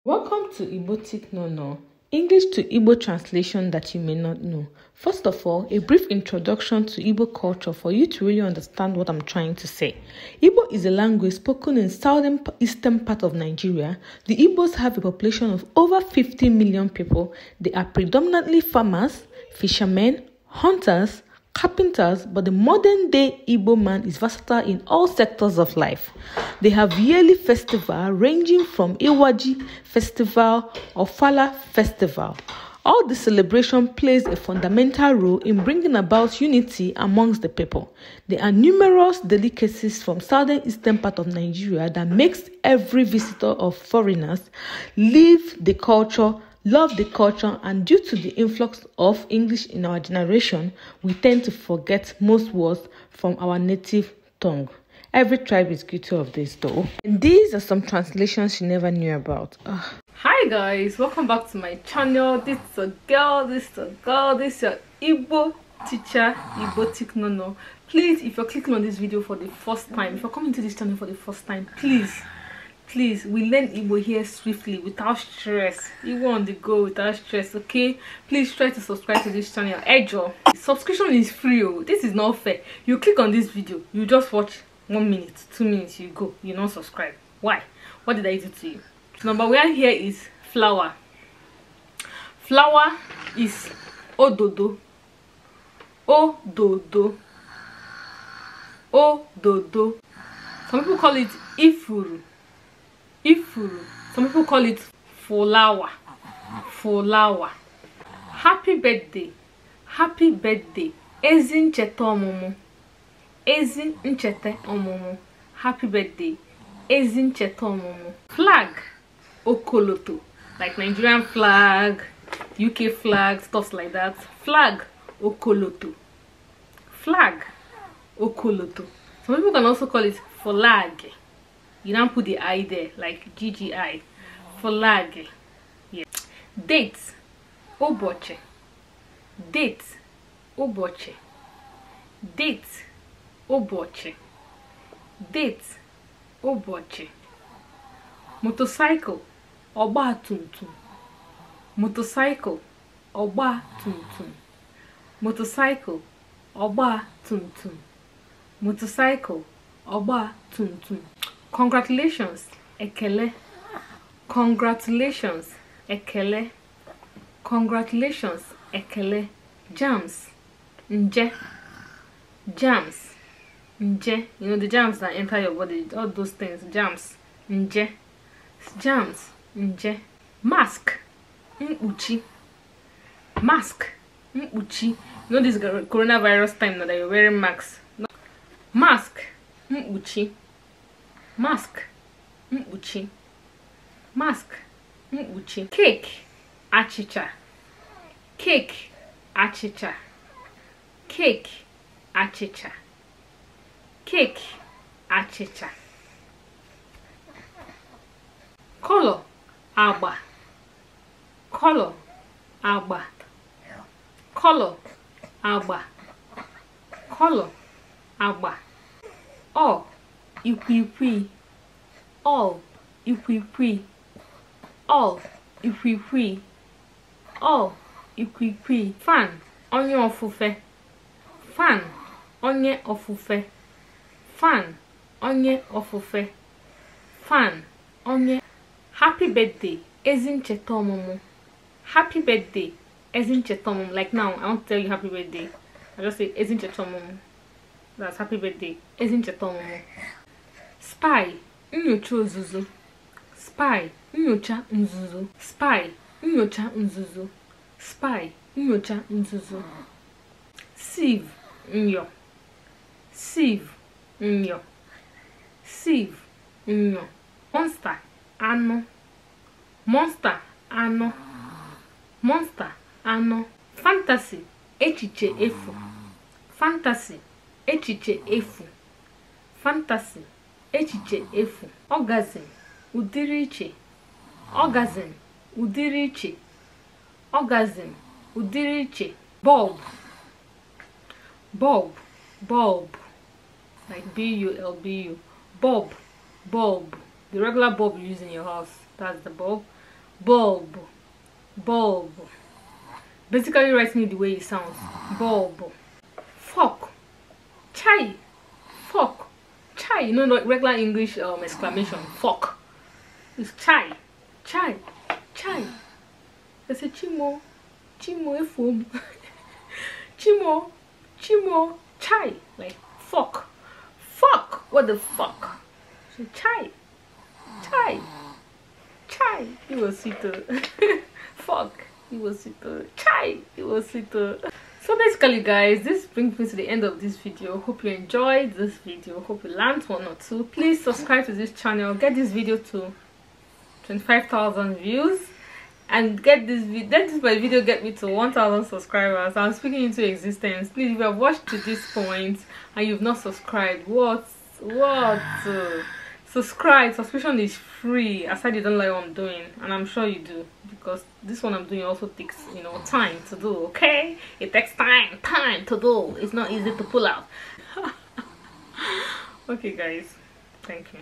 Welcome to igboticnono, English to Igbo translation that you may not know. First of all, a brief introduction to Igbo culture for you to really understand what I'm trying to say. Igbo is a language spoken in southeastern part of Nigeria. The Igbos have a population of over 50 million people. They are predominantly farmers, fishermen, hunters, carpenters, but the modern day Igbo man is versatile in all sectors of life. They have yearly festival ranging from Iwaji Festival or Fala Festival. All the celebration plays a fundamental role in bringing about unity amongst the people. There are numerous delicacies from southern eastern part of Nigeria that makes every visitor of foreigners live the culture, love the culture, and due to the influx of English in our generation, we tend to forget most words from our native tongue. Every tribe is guilty of this though. And these are some translations you never knew about. Hi guys, welcome back to my channel. This is a girl, this is your Igbo teacher, igboticnono. Please, if you're clicking on this video for the first time, if you're coming to this channel for the first time, please, we learn Igbo here swiftly, without stress. Igbo on the go, without stress, okay? Please try to subscribe to this channel. Ejo. Subscription is free. Oh, this is not fair. You click on this video, you just watch 1 minute, 2 minutes, you go. You don't subscribe. Why? What did I do to you? Number one here is flower. Flower is ododo. Ododo. Ododo. Some people call it ifuru. Ifuru. Some people call it flower. Flower. Happy birthday. Happy birthday. Ezi ncheta ọmụmụ. Ezi ncheta ọmụmụ. Happy birthday. Ezi ncheta ọmụmụ. Flag. Okoloto. Like Nigerian flag, UK flag, stuff like that. Flag. Okoloto. Flag. Okoloto. Some people can also call it flag. You don't put the I there, like GGI. Flag. Yeah. Date. Oboche. Date. Oboche. Date. Oboche. Date. Oboche. Motorcycle. Ọgba tumtum. Motorcycle. Ọgba tumtum. Motorcycle. Ọgba tumtum. Motorcycle. Ọgba tumtum. Congratulations, ekele. Congratulations, ekele. Congratulations, ekele. Jams, nje. Jams, nje. You know the jams that enter your body, all those things. Jams, nje. Jams, nje. Mask, mkpuchi. Mask, mkpuchi. You know this coronavirus time now that you're wearing masks. No. Mask, mkpuchi. Mask, mkpuchi. Mask, mkpuchi. Cake, achicha. Cake, achicha. Cake, achicha. Cake, achicha. Color, agba. Color, agba. Color, agba. Color, agba. Oh, ikwikwi. All ikwikwi. All ikwikwi. All ikwikwi. Fan onye ofufe. Fan onye ofufe. Fan onye ofufe. Fan onye. Happy birthday ezi ncheta ọmụmụ. Happy birthday ezi ncheta ọmụmụ. Like now I want to tell you happy birthday, I just say ezi ncheta ọmụmụ. That's happy birthday ezi ncheta ọmụmụ. Spy nyocha nzuzo. Spy nyocha nzuzo. Spy nyocha nzuzo. Spy nyocha nzuzo. Sieve nyo. Sieve nyo. Sieve nyo. Monster ano. Monster ano. Monster ano. Fantasy echiche efu. Fantasy echiche efu. Fantasy echiche efu. Orgasm udiri iche. Orgasm udiri iche. Orgasm udiri iche. Bulb. Bulb. Bulb. Like B-U-L-B-U. Bulb. Bulb. The regular bulb you use in your house. That's the bulb. bulb, bulb. Basically writing it the way it sounds. Bulb. Fork, chai, fork, chai. You know, the regular English exclamation, fork. It's chai, chai, chai. They say chimo, chimo efum, chimo, chimo, chai. Like fork, fork. What the fuck? So chai, chai, chai. It was it. Fuck. It was it. Chai. It was it. So basically, guys, this brings me to the end of this video. Hope you enjoyed this video. Hope you learned one or two. Please subscribe to this channel. Get this video to 25,000 views, and get this video get me to 1,000 subscribers. I'm speaking into existence. Please, if you have watched to this point and you've not subscribed, what? Subscribe. Subscription is free. Aside you don't like what I'm doing, and I'm sure you do, because this one I'm doing also takes, you know, time to do. Okay, it takes time to do. It's not easy to pull out. Okay, guys, thank you.